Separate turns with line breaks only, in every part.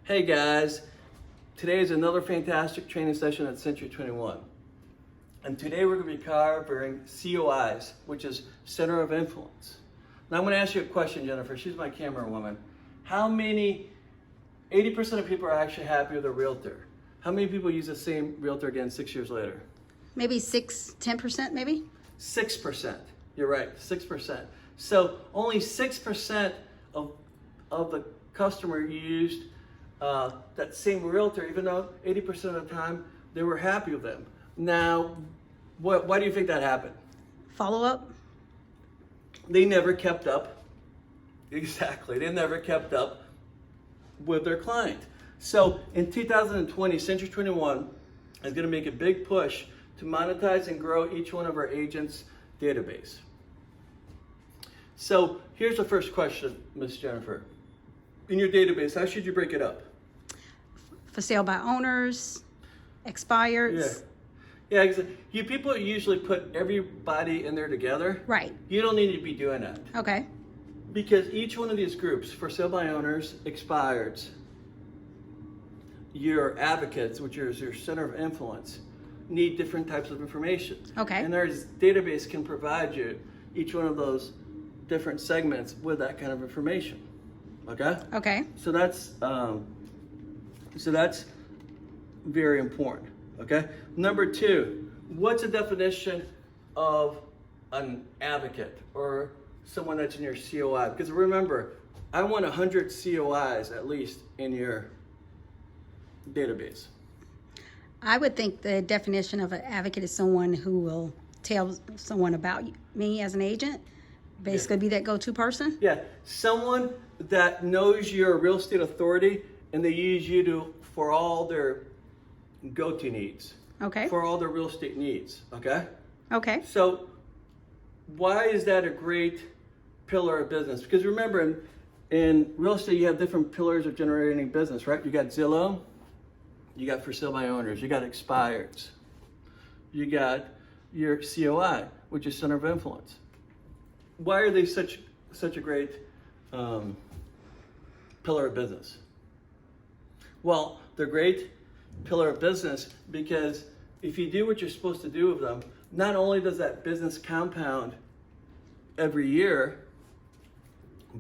Hey guys, today is another fantastic training session at Century 21. And today we're going to be covering COIs, which is Center of Influence. Now I'm going to ask you a question, Jennifer. She's my camera woman. How many, 80% of people are actually happy with a realtor. How many people use the same realtor again 6 years later?
Maybe 10% maybe?
6%. You're right, 6%. So only 6% of the customer used that same realtor, even though 80% of the time they were happy with them. Now, why do you think that happened?
Follow up?
They never kept up. Exactly, they never kept up with their client. So in 2020, Century 21 is going to make a big push to monetize and grow each one of our agents' database. So here's the first question, Ms. Jennifer. In your database, how should you break it up?
For sale by owners, expireds.
Yeah, exactly. You people usually put everybody in there together.
Right.
You don't need to be doing that.
Okay.
Because each one of these groups, for sale by owners, expireds, your advocates, which is your center of influence, need different types of information.
Okay.
And their database can provide you each one of those different segments with that kind of information. Okay?
Okay.
So that's very important. Okay? Number two, what's the definition of an advocate or someone that's in your COI? Because remember, I want 100 COIs at least in your database.
I would think the definition of an advocate is someone who will tell someone about me as an agent. Basically be that go-to person.
Yeah, someone that knows you're a real estate authority and they use you for all their go-to needs.
Okay.
For all their real estate needs, okay?
Okay.
So why is that a great pillar of business? Because remember, in real estate, you have different pillars of generating business, right? You got Zillow, you got for sale by owners, you got expireds, you got your COI, which is center of influence. Why are they such a great pillar of business? Well, they're great pillar of business because if you do what you're supposed to do with them, not only does that business compound every year,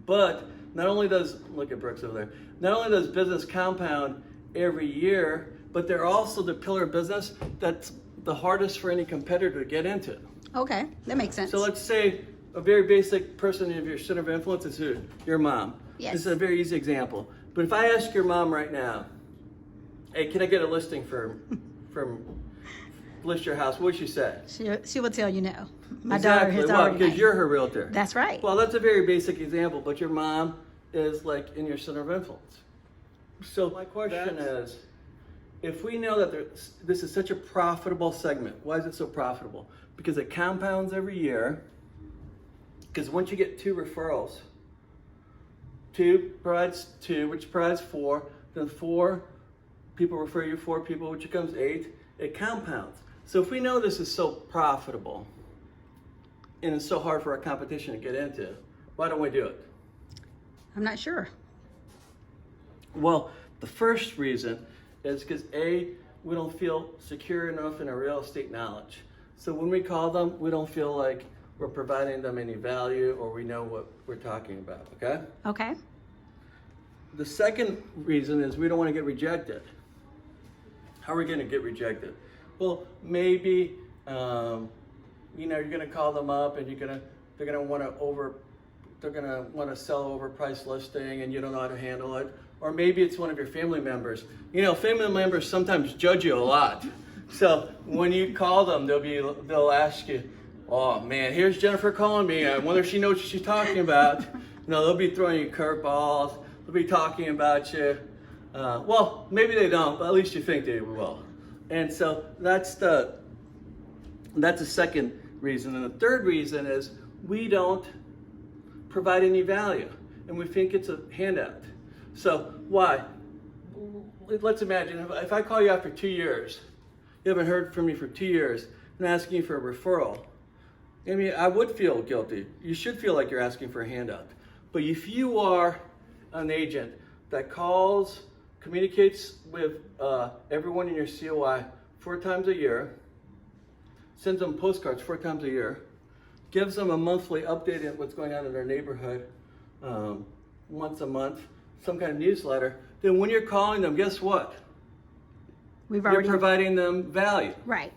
but not only does, look at Brooks over there, not only does business compound every year, but they're also the pillar of business that's the hardest for any competitor to get into.
Okay, that makes sense.
So let's say a very basic person of your center of influence is who? Your mom.
Yes.
This is a very easy example. But if I ask your mom right now, hey, can I get a listing from list your house? What would she say?
She will tell you no. My
Exactly.
daughter has
Well,
already.
because you're her realtor.
That's right.
Well, that's a very basic example, but your mom is like in your center of influence. So my question is, if we know that this is such a profitable segment, why is it so profitable? Because it compounds every year. Because once you get 2 referrals, 2 provides 2, which provides 4, then 4 people refer you 4 people, which becomes 8, it compounds. So if we know this is so profitable and it's so hard for our competition to get into, why don't we do it?
I'm not sure.
Well, the first reason is because A, we don't feel secure enough in our real estate knowledge. So when we call them, we don't feel like we're providing them any value or we know what we're talking about, okay?
Okay.
The second reason is we don't want to get rejected. How are we going to get rejected? Well, maybe you're going to call them up and they're going to want to sell overpriced listing and you don't know how to handle it. Or maybe it's one of your family members. You know, family members sometimes judge you a lot. So when you call them, they'll ask you, oh man, here's Jennifer calling me. I wonder if she knows what she's talking about. They'll be throwing you curveballs. They'll be talking about you. Well, maybe they don't, but at least you think they will. And so that's the second reason. And the third reason is we don't provide any value and we think it's a handout. So why? Let's imagine if I call you after 2 years, you haven't heard from me for 2 years, and asking you for a referral. I mean, I would feel guilty. You should feel like you're asking for a handout. But if you are an agent that calls communicates with everyone in your COI 4 times a year, sends them postcards 4 times a year, gives them a monthly update on what's going on in their neighborhood once a month, some kind of newsletter, then when you're calling them, guess what?
We've
You're
already
providing them value.
right,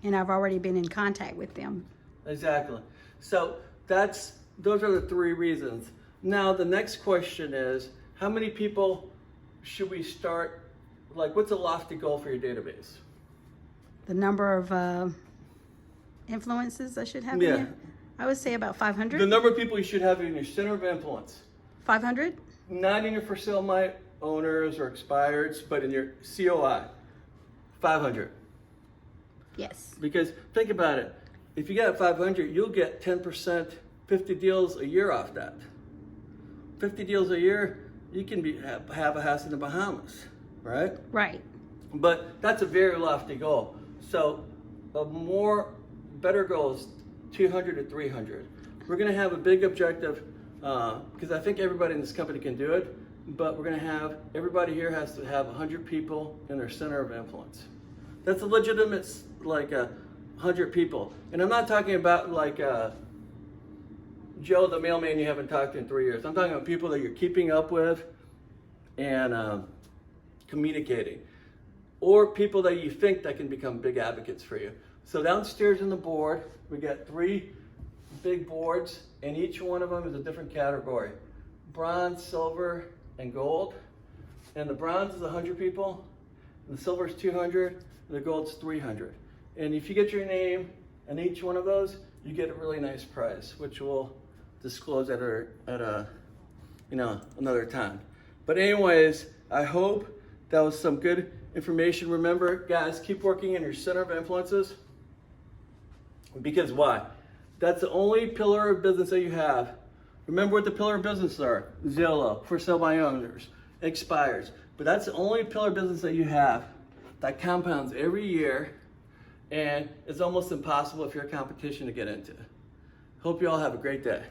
and I've already been in contact with them.
Exactly. So those are the 3 reasons. Now the next question is, how many people should we start? Like, what's a lofty goal for your database?
The number of influences I should have in
Yeah.
there, I would say about 500.
The number of people you should have in your center of influence.
500?
Not in your for sale by owners or expireds, but in your COI. 500.
Yes.
Because think about it. If you got 500, you'll get 10%, 50 deals a year off that. 50 deals a year, you can have a house in the Bahamas, right?
Right.
But that's a very lofty goal. So a better goal is 200 to 300. We're going to have a big objective because I think everybody in this company can do it, but we're going to have, everybody here has to have 100 people in their center of influence. That's a legitimate, like 100 people. And I'm not talking about like Joe, the mailman you haven't talked to in 3 years. I'm talking about people that you're keeping up with and communicating. Or people that you think that can become big advocates for you. So downstairs in the board, we got 3 big boards, and each one of them is a different category. Bronze, silver, and gold. And the bronze is 100 people, and the silver is 200, and the gold's 300. And if you get your name in each one of those, you get a really nice prize, which we'll disclose at another time. But anyways, I hope that was some good information. Remember, guys, keep working in your center of influences. Because why? That's the only pillar of business that you have. Remember what the pillar of business are. Zillow, for sale by owners, expires. But that's the only pillar of business that you have that compounds every year, and it's almost impossible if you're a competition to get into. Hope you all have a great day.